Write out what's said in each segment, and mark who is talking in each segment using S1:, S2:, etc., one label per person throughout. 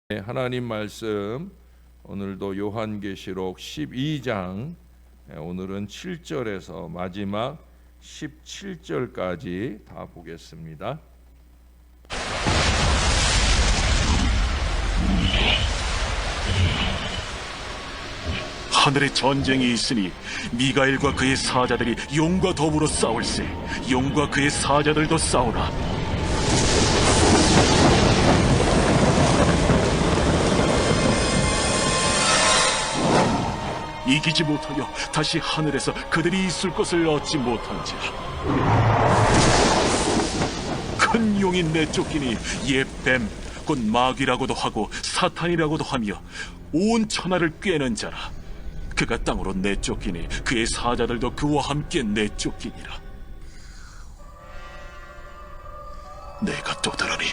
S1: 하나님 말씀 오늘도 요한계시록 12장 오늘은 7절에서 마지막 17절까지 다 보겠습니다.
S2: 하늘에 전쟁이 있으니 미가엘과 그의 사자들이 용과 더불어 싸울세. 용과 그의 사자들도 싸우나. 이기지 못하여 다시 하늘에서 그들이 있을 것을 얻지 못한지라. 큰 용이 내쫓기니 옛 뱀 곧 마귀라고도 하고 사탄이라고도 하며 온 천하를 꿰는 자라. 그가 땅으로 내쫓기니 그의 사자들도 그와 함께 내쫓기니라. 내가 또 들으니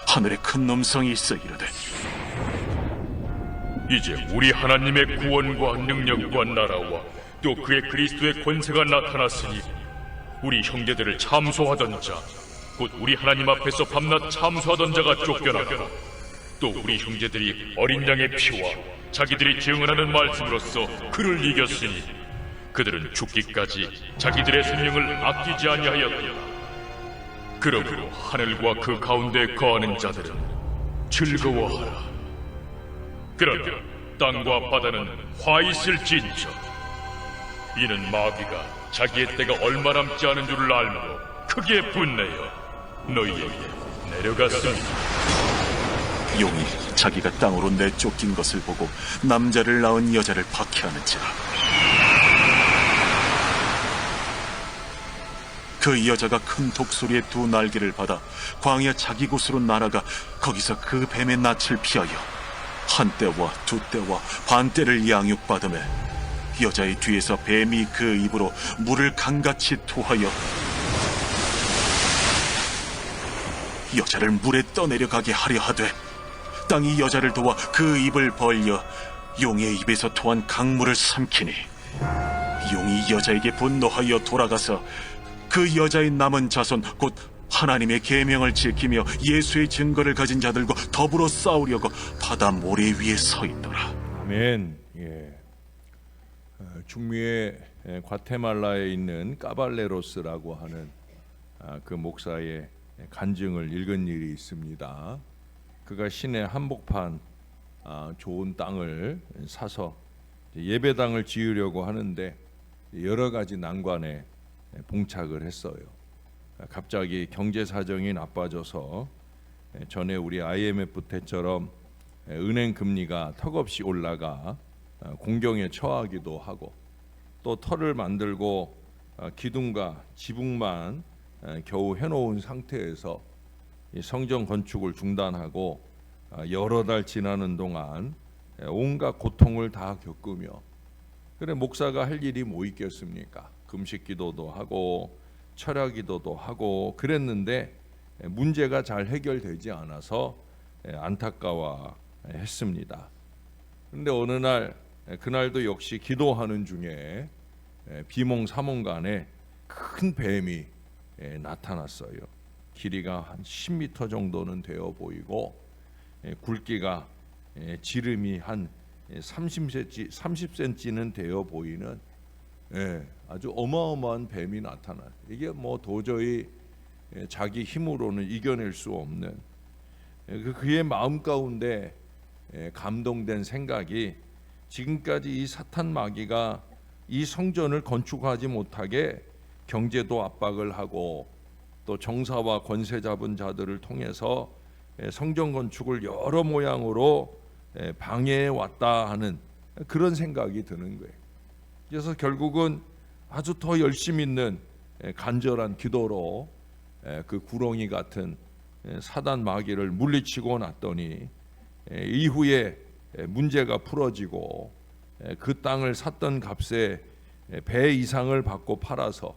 S2: 하늘에 큰 음성이 있어 이르되,
S3: 이제 우리 하나님의 구원과 능력과 나라와 또 그의 그리스도의 권세가 나타났으니 우리 형제들을 참소하던 자, 곧 우리 하나님 앞에서 밤낮 참소하던 자가 쫓겨나고 또 우리 형제들이 어린 양의 피와 자기들이 증언하는 말씀으로써 그를 이겼으니 그들은 죽기까지 자기들의 생명을 아끼지 아니하였다. 그러므로 하늘과 그 가운데 거하는 자들은 즐거워하라. 그러나 땅과 바다는 화 있을진저. 이는 마귀가 자기의 때가 얼마 남지 않은 줄을 알므로 크게 분내어 너희에게 내려갔습니다.
S2: 용이 자기가 땅으로 내쫓긴 것을 보고 남자를 낳은 여자를 박해하는지라. 그 여자가 큰 독수리의 두 날개를 받아 광야 자기 곳으로 날아가 거기서 그 뱀의 낯을 피하여 한 때와 두 때와 반 때를 양육받으며 여자의 뒤에서 뱀이 그 입으로 물을 강같이 토하여 여자를 물에 떠내려가게 하려 하되 땅이 여자를 도와 그 입을 벌려 용의 입에서 토한 강물을 삼키니 용이 여자에게 분노하여 돌아가서 그 여자의 남은 자손 곧 하나님의 계명을 지키며 예수의 증거를 가진 자들과 더불어 싸우려고 바다 모래 위에 서 있더라.
S1: 아멘. 중미의 과테말라에 있는 까발레로스라고 하는 그 목사의 간증을 읽은 일이 있습니다. 그가 시내 한복판 좋은 땅을 사서 예배당을 지으려고 하는데 여러 가지 난관에 봉착을 했어요. 갑자기 경제 사정이 나빠져서 전에 우리 IMF 때처럼 은행 금리가 턱없이 올라가 공경에 처하기도 하고, 또 터를 만들고 기둥과 지붕만 겨우 해놓은 상태에서 성전 건축을 중단하고 여러 달 지나는 동안 온갖 고통을 다 겪으며, 그래 목사가 할 일이 뭐 있겠습니까? 금식 기도도 하고 철야 기도도 하고 그랬는데 문제가 잘 해결되지 않아서 안타까워했습니다. 그런데 어느 날, 그날도 역시 기도하는 중에 비몽사몽간에 큰 뱀이 나타났어요. 길이가 한 10m 정도는 되어 보이고 굵기가 지름이 한 30cm는 되어 보이는 아주 어마어마한 뱀이 나타나요. 이게 뭐 도저히 자기 힘으로는 이겨낼 수 없는, 그의 마음 가운데 감동된 생각이, 지금까지 이 사탄 마귀가 이 성전을 건축하지 못하게 경제도 압박을 하고 또 정사와 권세 잡은 자들을 통해서 성전 건축을 여러 모양으로 방해해 왔다 하는 그런 생각이 드는 거예요. 그래서 결국은 아주 더 열심 있는 간절한 기도로 그 구렁이 같은 사단 마귀를 물리치고 났더니 이후에 문제가 풀어지고 그 땅을 샀던 값에 배 이상을 받고 팔아서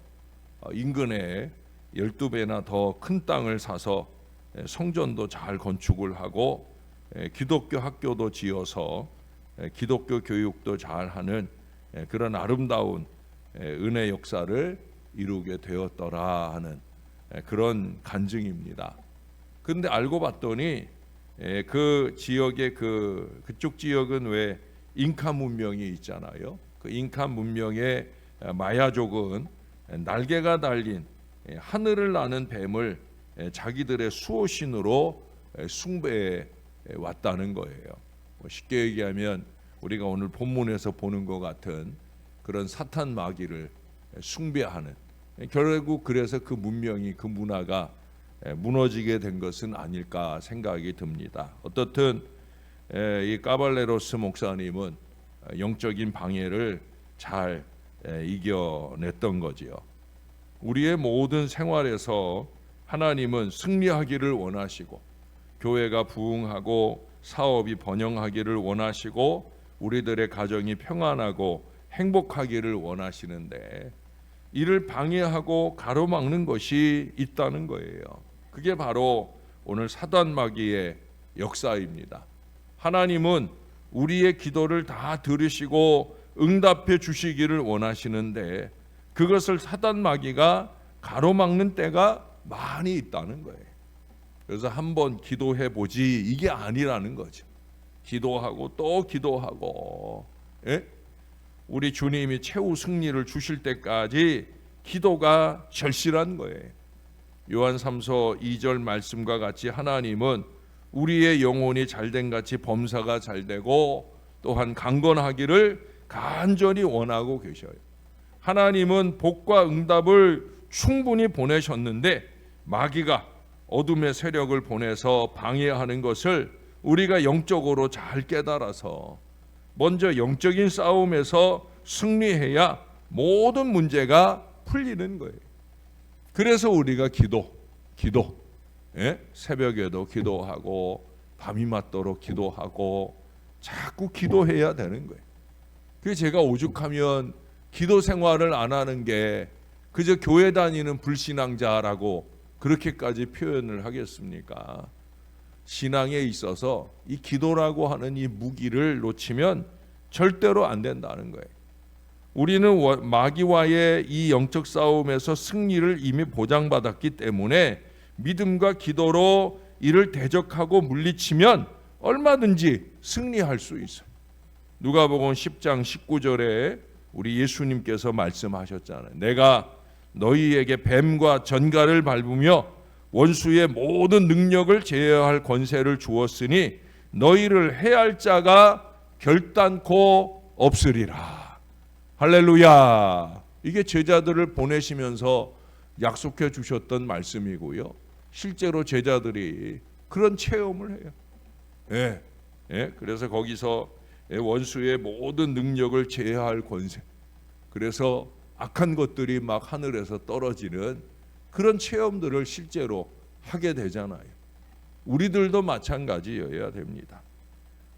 S1: 인근에 12배나 더 큰 땅을 사서 성전도 잘 건축을 하고 기독교 학교도 지어서 기독교 교육도 잘하는 그런 아름다운 은혜 역사를 이루게 되었더라 하는 그런 간증입니다. 그런데 알고 봤더니 그 지역의 그쪽 지역은 왜 잉카 문명이 있잖아요. 그 잉카 문명의 마야족은 날개가 달린 하늘을 나는 뱀을 자기들의 수호신으로 숭배해 왔다는 거예요. 쉽게 얘기하면 우리가 오늘 본문에서 보는 것 같은 그런 사탄 마귀를 숭배하는, 결국 그래서 그 문명이, 그 문화가 무너지게 된 것은 아닐까 생각이 듭니다. 어떻든 이 까발레로스 목사님은 영적인 방해를 잘 이겨냈던 거지요. 우리의 모든 생활에서 하나님은 승리하기를 원하시고, 교회가 부흥하고 사업이 번영하기를 원하시고, 우리들의 가정이 평안하고 행복하기를 원하시는데, 이를 방해하고 가로막는 것이 있다는 거예요. 그게 바로 오늘 사단 마귀의 역사입니다. 하나님은 우리의 기도를 다 들으시고 응답해 주시기를 원하시는데, 그것을 사단 마귀가 가로막는 때가 많이 있다는 거예요. 그래서 한번 기도해 보지 이게 아니라는 거죠. 기도하고 또 기도하고, 우리 주님이 최후 승리를 주실 때까지 기도가 절실한 거예요. 요한 3서 2절 말씀과 같이 하나님은 우리의 영혼이 잘된 같이 범사가 잘되고 또한 강건하기를 간절히 원하고 계셔요. 하나님은 복과 응답을 충분히 보내셨는데, 마귀가 어둠의 세력을 보내서 방해하는 것을 우리가 영적으로 잘 깨달아서 먼저 영적인 싸움에서 승리해야 모든 문제가 풀리는 거예요. 그래서 우리가 기도, 새벽에도 기도하고 밤이 맞도록 기도하고 자꾸 기도해야 되는 거예요. 그래서 제가 오죽하면 기도 생활을 안 하는 게 그저 교회 다니는 불신앙자라고 그렇게까지 표현을 하겠습니까? 신앙에 있어서 이 기도라고 하는 이 무기를 놓치면 절대로 안 된다는 거예요. 우리는 마귀와의 이 영적 싸움에서 승리를 이미 보장받았기 때문에 믿음과 기도로 이를 대적하고 물리치면 얼마든지 승리할 수 있어요. 누가복음 10장 19절에 우리 예수님께서 말씀하셨잖아요. 내가 너희에게 뱀과 전갈을 밟으며 원수의 모든 능력을 제어할 권세를 주었으니 너희를 해할 자가 결단코 없으리라. 할렐루야. 이게 제자들을 보내시면서 약속해 주셨던 말씀이고요. 실제로 제자들이 그런 체험을 해요. 그래서 거기서 원수의 모든 능력을 제어할 권세, 그래서 악한 것들이 막 하늘에서 떨어지는 그런 체험들을 실제로 하게 되잖아요. 우리들도 마찬가지여야 됩니다.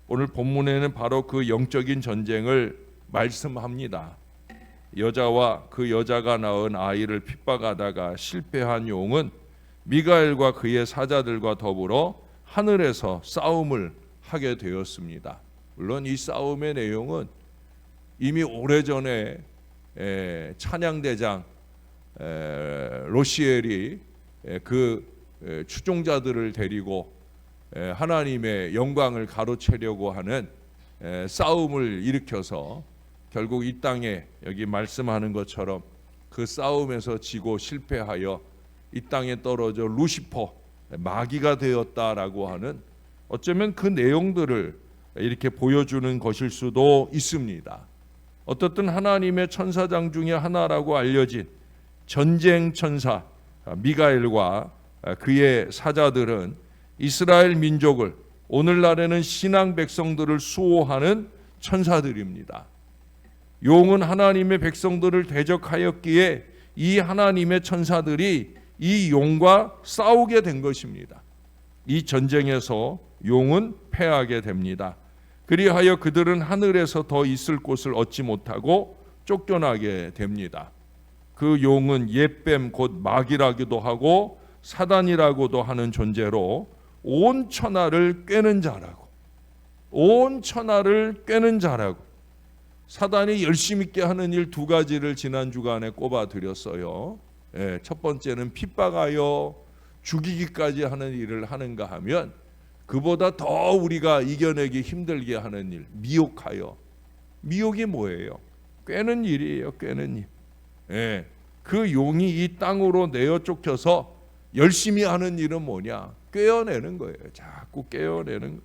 S1: 오늘 본문에는 바로 그 영적인 전쟁을 말씀합니다. 여자와 그 여자가 낳은 아이를 핍박하다가 실패한 용은 미가엘과 그의 사자들과 더불어 하늘에서 싸움을 하게 되었습니다. 물론 이 싸움의 내용은 이미 오래전에 찬양대장 로시엘이 그 추종자들을 데리고 하나님의 영광을 가로채려고 하는 싸움을 일으켜서 결국 이 땅에 여기 말씀하는 것처럼 그 싸움에서 지고 실패하여 이 땅에 떨어져 루시퍼, 마귀가 되었다라고 하는, 어쩌면 그 내용들을 이렇게 보여주는 것일 수도 있습니다. 어떻든 하나님의 천사장 중에 하나라고 알려진 전쟁 천사 미가엘과 그의 사자들은 이스라엘 민족을, 오늘날에는 신앙 백성들을 수호하는 천사들입니다. 용은 하나님의 백성들을 대적하였기에 이 하나님의 천사들이 이 용과 싸우게 된 것입니다. 이 전쟁에서 용은 패하게 됩니다. 그리하여 그들은 하늘에서 더 있을 곳을 얻지 못하고 쫓겨나게 됩니다. 그 용은 옛뱀 곧 마귀라기도 하고 사단이라고도 하는 존재로 온 천하를 꿰는 자라고, 온 천하를 꿰는 자라고. 사단이 열심히 있게 하는 일 두 가지를 지난 주간에 꼽아 드렸어요. 첫 번째는 핍박하여 죽이기까지 하는 일을 하는가 하면 그보다 더 우리가 이겨내기 힘들게 하는 일, 미혹하여. 미혹이 뭐예요? 꿰는 일이에요. 꿰는 일. 예, 그 용이 이 땅으로 내어 쫓겨서 열심히 하는 일은 뭐냐? 꿰어내는 거예요. 자꾸 꿰어내는 거예요.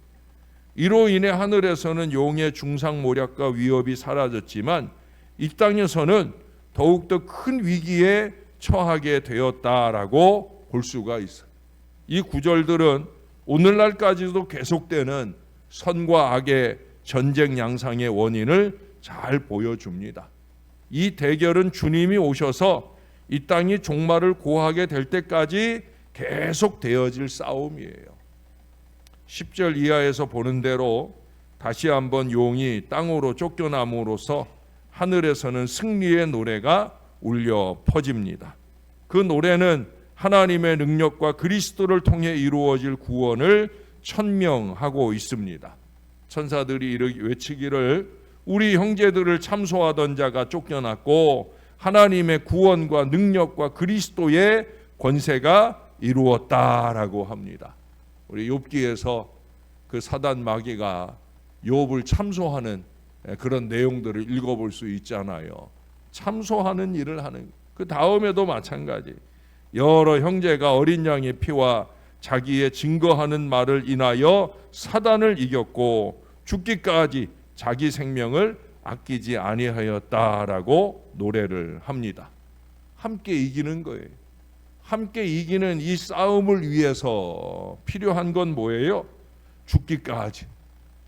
S1: 이로 인해 하늘에서는 용의 중상모략과 위협이 사라졌지만 이 땅에서는 더욱더 큰 위기에 처하게 되었다라고 볼 수가 있어요. 이 구절들은 오늘날까지도 계속되는 선과 악의 전쟁 양상의 원인을 잘 보여줍니다. 이 대결은 주님이 오셔서 이 땅이 종말을 고하게 될 때까지 계속 되어질 싸움이에요. 10절 이하에서 보는 대로 다시 한번 용이 땅으로 쫓겨남으로써 하늘에서는 승리의 노래가 울려 퍼집니다. 그 노래는 하나님의 능력과 그리스도를 통해 이루어질 구원을 천명하고 있습니다. 천사들이 외치기를 우리 형제들을 참소하던 자가 쫓겨났고 하나님의 구원과 능력과 그리스도의 권세가 이루었다라고 합니다. 우리 욥기에서 그 사단 마귀가 욥을 참소하는 그런 내용들을 읽어볼 수 있잖아요. 참소하는 일을 하는, 그 다음에도 마찬가지. 여러 형제가 어린 양의 피와 자기의 증거하는 말을 인하여 사단을 이겼고 죽기까지 자기 생명을 아끼지 아니하였다라고 노래를 합니다. 함께 이기는 거예요. 함께 이기는 이 싸움을 위해서 필요한 건 뭐예요? 죽기까지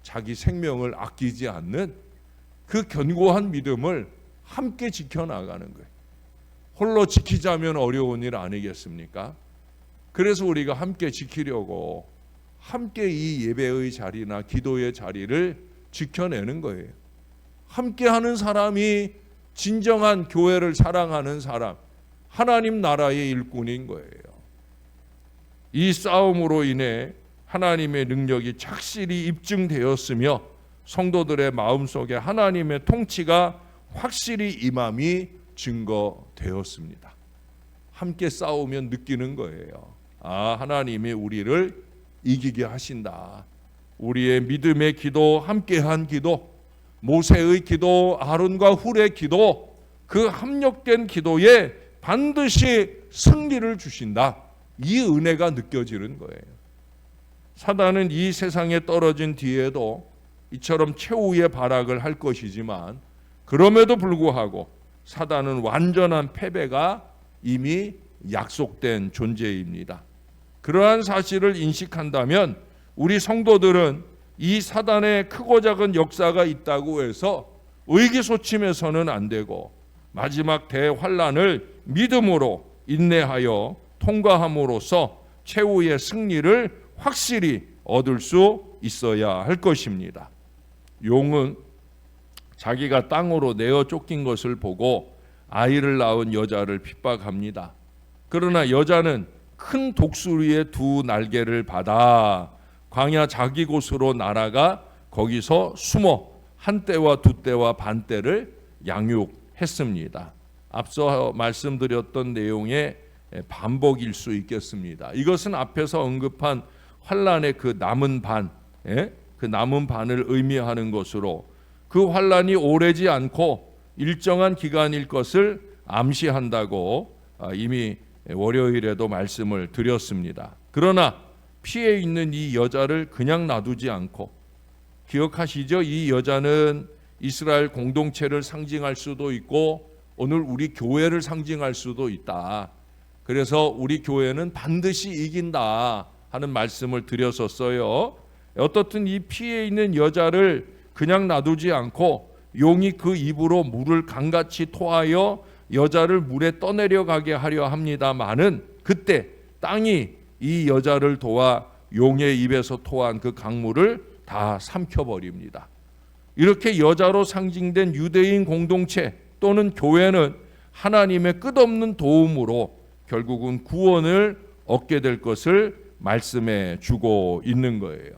S1: 자기 생명을 아끼지 않는 그 견고한 믿음을 함께 지켜나가는 거예요. 홀로 지키자면 어려운 일 아니겠습니까? 그래서 우리가 함께 지키려고 함께 이 예배의 자리나 기도의 자리를 지켜내는 거예요. 함께하는 사람이 진정한 교회를 사랑하는 사람, 하나님 나라의 일꾼인 거예요. 이 싸움으로 인해 하나님의 능력이 착실히 입증되었으며 성도들의 마음속에 하나님의 통치가 확실히 임함이 증거되었습니다. 함께 싸우면 느끼는 거예요. 아, 하나님이 우리를 이기게 하신다. 우리의 믿음의 기도, 함께한 기도, 모세의 기도, 아론과 훌의 기도, 그 합력된 기도에 반드시 승리를 주신다. 이 은혜가 느껴지는 거예요. 사단은 이 세상에 떨어진 뒤에도 이처럼 최후의 발악을 할 것이지만 그럼에도 불구하고 사단은 완전한 패배가 이미 약속된 존재입니다. 그러한 사실을 인식한다면 우리 성도들은 이 사단의 크고 작은 역사가 있다고 해서 의기소침해서는 안 되고 마지막 대환란을 믿음으로 인내하여 통과함으로써 최후의 승리를 확실히 얻을 수 있어야 할 것입니다. 용은 자기가 땅으로 내어 쫓긴 것을 보고 아이를 낳은 여자를 핍박합니다. 그러나 여자는 큰 독수리의 두 날개를 받아 광야 자기 곳으로 날아가 거기서 숨어 한 때와 두 때와 반 때를 양육했습니다. 앞서 말씀드렸던 내용의 반복일 수 있겠습니다. 이것은 앞에서 언급한 환란의 그 남은 반, 그 남은 반을 의미하는 것으로 그 환란이 오래지 않고 일정한 기간일 것을 암시한다고 이미 월요일에도 말씀을 드렸습니다. 그러나 피해 있는 이 여자를 그냥 놔두지 않고, 기억하시죠? 이 여자는 이스라엘 공동체를 상징할 수도 있고 오늘 우리 교회를 상징할 수도 있다. 그래서 우리 교회는 반드시 이긴다 하는 말씀을 드렸었어요. 어떻든 이 피해 있는 여자를 그냥 놔두지 않고 용이 그 입으로 물을 강같이 토하여 여자를 물에 떠내려가게 하려 합니다마는 그때 땅이 이 여자를 도와 용의 입에서 토한 그 강물을 다 삼켜버립니다. 이렇게 여자로 상징된 유대인 공동체 또는 교회는 하나님의 끝없는 도움으로 결국은 구원을 얻게 될 것을 말씀해 주고 있는 거예요.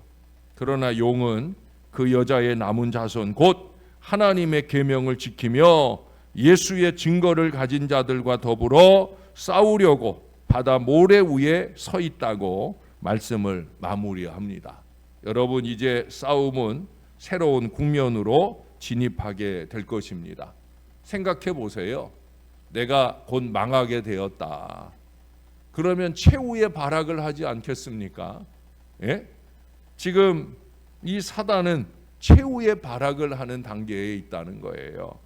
S1: 그러나 용은 그 여자의 남은 자손 곧 하나님의 계명을 지키며 예수의 증거를 가진 자들과 더불어 싸우려고 바다 모래 위에 서 있다고 말씀을 마무리합니다. 여러분 이제 싸움은 새로운 국면으로 진입하게 될 것입니다. 생각해 보세요. 내가 곧 망하게 되었다. 그러면 최후의 발악을 하지 않겠습니까? 예? 지금 이 사단은 최후의 발악을 하는 단계에 있다는 거예요.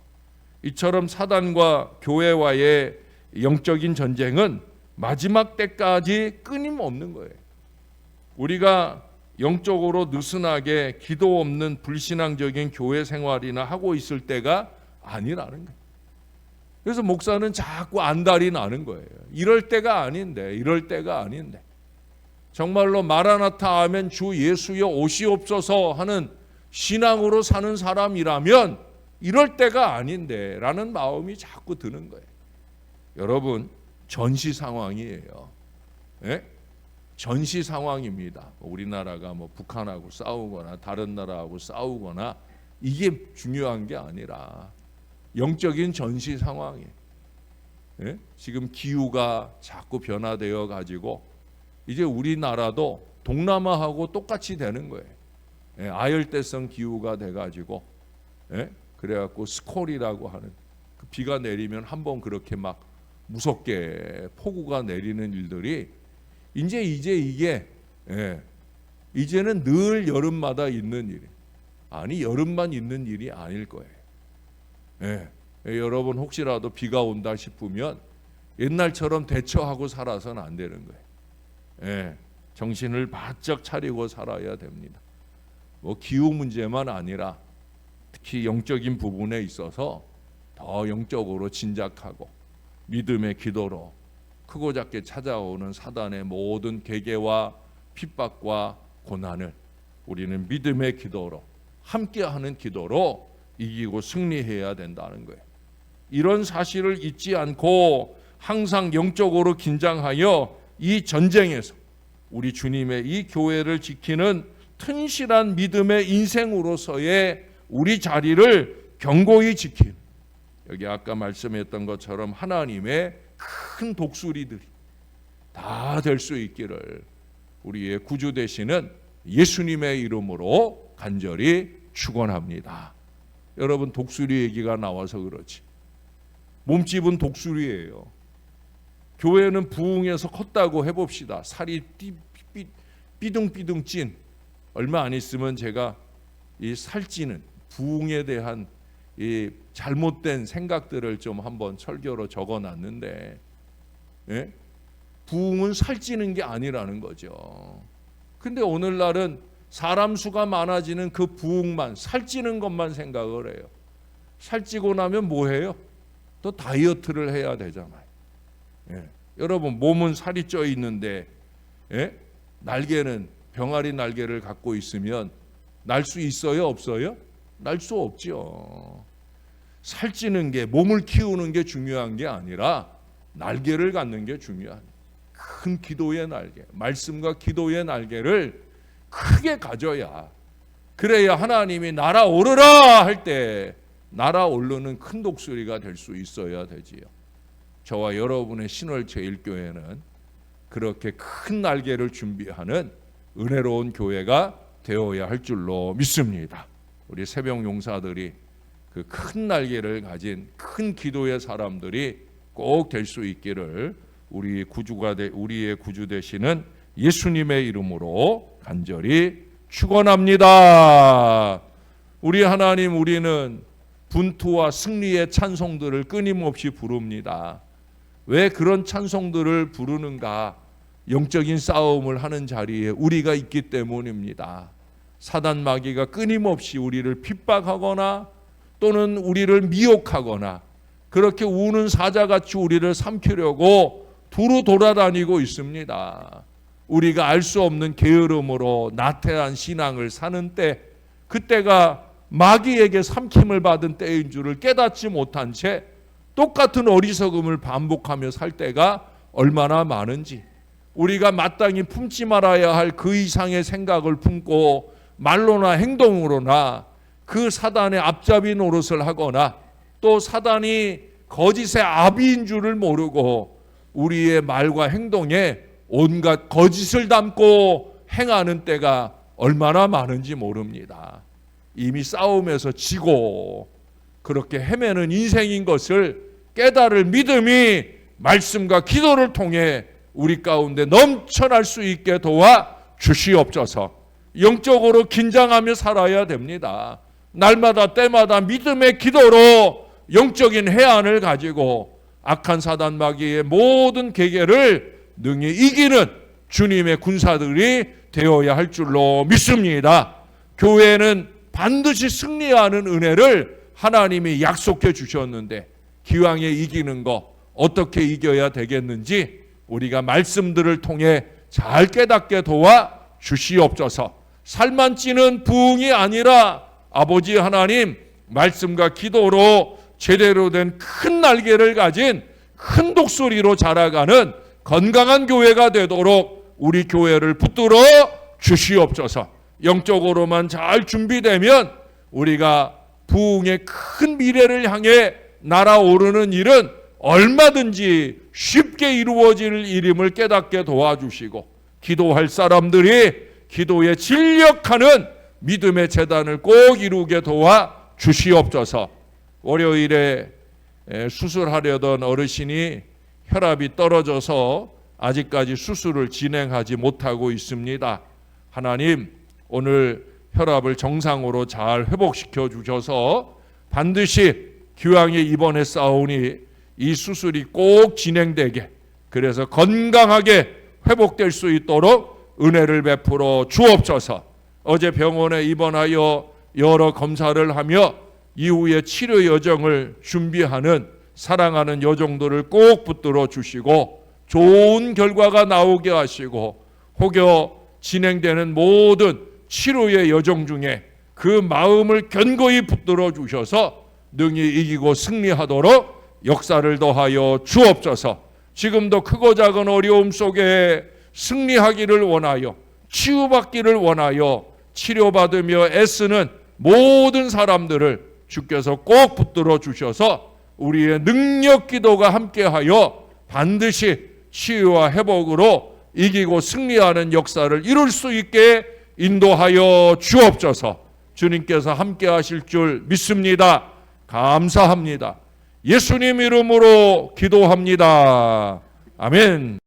S1: 이처럼 사단과 교회와의 영적인 전쟁은 마지막 때까지 끊임없는 거예요. 우리가 영적으로 느슨하게 기도 없는 불신앙적인 교회 생활이나 하고 있을 때가 아니라는 거예요. 그래서 목사는 자꾸 안달이 나는 거예요. 이럴 때가 아닌데, 이럴 때가 아닌데. 정말로 마라나타 아멘 주 예수여 오시옵소서 하는 신앙으로 사는 사람이라면 이럴 때가 아닌데 라는 마음이 자꾸 드는 거예요. 여러분, 전시 상황이에요. 예? 전시 상황입니다. 우리나라가 뭐 북한하고 싸우거나 다른 나라하고 싸우거나 이게 중요한 게 아니라 영적인 전시 상황이에요. 예? 지금 기후가 자꾸 변화되어 가지고 이제 우리나라도 동남아하고 똑같이 되는 거예요. 예? 아열대성 기후가 돼 가지고 그래갖고 스콜이라고 하는 그 비가 내리면 한번 그렇게 막 무섭게 폭우가 내리는 일들이 이제 이게 이제는 늘 여름마다 있는 일이 아니 여름만 있는 일이 아닐 거예요. 여러분 혹시라도 비가 온다 싶으면 옛날처럼 대처하고 살아서는 안 되는 거예요. 정신을 바짝 차리고 살아야 됩니다. 뭐 기후 문제만 아니라 특히 영적인 부분에 있어서 더 영적으로 진작하고 믿음의 기도로 크고 작게 찾아오는 사단의 모든 계계와 핍박과 고난을 우리는 믿음의 기도로 함께하는 기도로 이기고 승리해야 된다는 거예요. 이런 사실을 잊지 않고 항상 영적으로 긴장하여 이 전쟁에서 우리 주님의 이 교회를 지키는 튼실한 믿음의 인생으로서의 우리 자리를 견고히 지키는, 여기 아까 말씀했던 것처럼 하나님의 큰 독수리들이 다 될 수 있기를 우리의 구주 되시는 예수님의 이름으로 간절히 축원합니다. 여러분 독수리 얘기가 나와서 그렇지 몸집은 독수리예요. 교회는 부흥해서 컸다고 해봅시다. 살이 삐둥삐둥 찐, 얼마 안 있으면 제가 이 살찌는 부흥에 대한 이 잘못된 생각들을 좀 한번 설교로 적어놨는데, 부흥은 살찌는 게 아니라는 거죠. 근데 오늘날은 사람 수가 많아지는 그 부흥만, 살찌는 것만 생각을 해요. 살찌고 나면 뭐 해요? 또 다이어트를 해야 되잖아요. 여러분 몸은 살이 쪄 있는데 날개는 병아리 날개를 갖고 있으면 날 수 있어요? 없어요? 날 수 없죠. 살찌는 게, 몸을 키우는 게 중요한 게 아니라 날개를 갖는 게 중요한, 큰 기도의 날개, 말씀과 기도의 날개를 크게 가져야, 그래야 하나님이 날아오르라 할 때 날아오르는 큰 독수리가 될 수 있어야 되지요. 저와 여러분의 신월제일교회는 그렇게 큰 날개를 준비하는 은혜로운 교회가 되어야 할 줄로 믿습니다. 우리 새벽 용사들이 그 큰 날개를 가진 큰 기도의 사람들이 꼭 될 수 있기를 우리의 구주 되시는 예수님의 이름으로 간절히 축원합니다. 우리 하나님, 우리는 분투와 승리의 찬송들을 끊임없이 부릅니다. 왜 그런 찬송들을 부르는가? 영적인 싸움을 하는 자리에 우리가 있기 때문입니다. 사단 마귀가 끊임없이 우리를 핍박하거나 또는 우리를 미혹하거나 그렇게 우는 사자같이 우리를 삼키려고 두루 돌아다니고 있습니다. 우리가 알 수 없는 게으름으로 나태한 신앙을 사는 때, 그때가 마귀에게 삼킴을 받은 때인 줄을 깨닫지 못한 채 똑같은 어리석음을 반복하며 살 때가 얼마나 많은지, 우리가 마땅히 품지 말아야 할 그 이상의 생각을 품고 말로나 행동으로나 그 사단의 앞잡이 노릇을 하거나 또 사단이 거짓의 아비인 줄을 모르고 우리의 말과 행동에 온갖 거짓을 담고 행하는 때가 얼마나 많은지 모릅니다. 이미 싸움에서 지고 그렇게 헤매는 인생인 것을 깨달을 믿음이 말씀과 기도를 통해 우리 가운데 넘쳐날 수 있게 도와 주시옵소서. 영적으로 긴장하며 살아야 됩니다. 날마다 때마다 믿음의 기도로 영적인 해안을 가지고 악한 사단 마귀의 모든 계계를 능히 이기는 주님의 군사들이 되어야 할 줄로 믿습니다. 교회는 반드시 승리하는 은혜를 하나님이 약속해 주셨는데 기왕에 이기는 거 어떻게 이겨야 되겠는지 우리가 말씀들을 통해 잘 깨닫게 도와 주시옵소서. 살만 찌는 부흥이 아니라 아버지 하나님 말씀과 기도로 제대로 된 큰 날개를 가진 큰 독수리로 자라가는 건강한 교회가 되도록 우리 교회를 붙들어 주시옵소서. 영적으로만 잘 준비되면 우리가 부흥의 큰 미래를 향해 날아오르는 일은 얼마든지 쉽게 이루어질 일임을 깨닫게 도와주시고 기도할 사람들이 기도에 진력하는 믿음의 재단을 꼭 이루게 도와 주시옵소서. 월요일에 수술하려던 어르신이 혈압이 떨어져서 아직까지 수술을 진행하지 못하고 있습니다. 하나님, 오늘 혈압을 정상으로 잘 회복시켜 주셔서 반드시 기왕에 입원했사오니 이 수술이 꼭 진행되게, 그래서 건강하게 회복될 수 있도록 은혜를 베풀어 주옵소서. 어제 병원에 입원하여 여러 검사를 하며 이후에 치료 여정을 준비하는 사랑하는 여종들을 꼭 붙들어 주시고 좋은 결과가 나오게 하시고 혹여 진행되는 모든 치료의 여정 중에 그 마음을 견고히 붙들어 주셔서 능히 이기고 승리하도록 역사를 더하여 주옵소서. 지금도 크고 작은 어려움 속에 승리하기를 원하여 치유받기를 원하여 치료받으며 애쓰는 모든 사람들을 주께서 꼭 붙들어 주셔서 우리의 능력 기도가 함께하여 반드시 치유와 회복으로 이기고 승리하는 역사를 이룰 수 있게 인도하여 주옵소서. 주님께서 함께하실 줄 믿습니다. 감사합니다. 예수님 이름으로 기도합니다. 아멘.